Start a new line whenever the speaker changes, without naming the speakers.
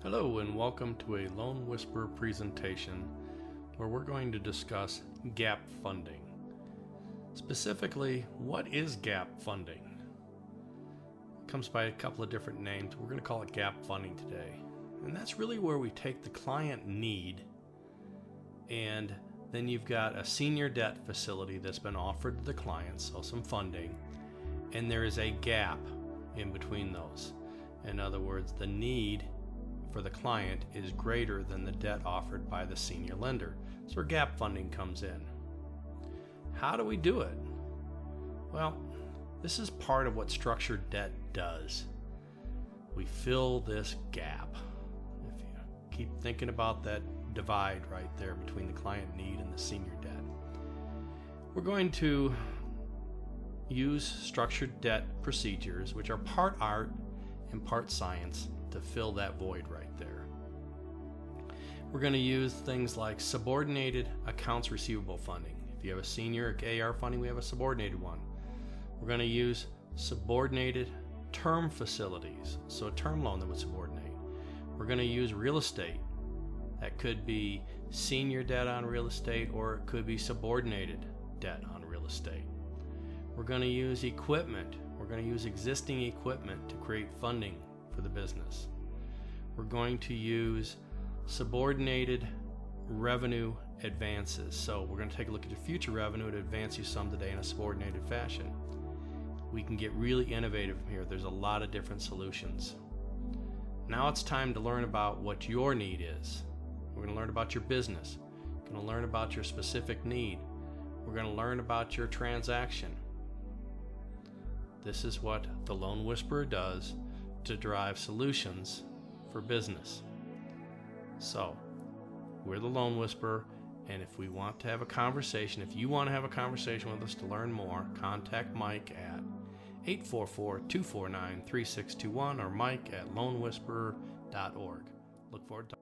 Hello and welcome to a Loan Whisperer presentation where we're going to discuss gap funding. Specifically, what is gap funding? It comes by a couple of different names. We're going to call it gap funding today. And that's really where we take the client need and then you've got a senior debt facility that's been offered to the client, so some funding, and there is a gap in between those. In other words, the need for the client is greater than the debt offered by the senior lender. So where gap funding comes in. How do we do it? Well, this is part of what structured debt does. We fill this gap. If you keep thinking about that divide right there between the client need and the senior debt. We're going to use structured debt procedures, which are part art and part science, to fill that void right there. We're going to use things like subordinated accounts receivable funding. If you have a senior AR funding, we have a subordinated one. We're going to use subordinated term facilities, so a term loan that would subordinate. We're going to use real estate. That could be senior debt on real estate, or it could be subordinated debt on real estate. We're going to use equipment. We're going to use existing equipment to create funding for the business. We're going to use subordinated revenue advances. So we're going to take a look at your future revenue to advance you some today in a subordinated fashion. We can get really innovative from here. There's a lot of different solutions. Now it's time to learn about what your need is. We're going to learn about your business. We're going to learn about your specific need. We're going to learn about your transaction. This is what the Loan Whisperer does to drive solutions for business. So, we're the Loan Whisperer, and if we want to have a conversation, if you want to have a conversation with us to learn more, contact Mike at 844-249-3621 or Mike at loanwhisperer.org. Look forward to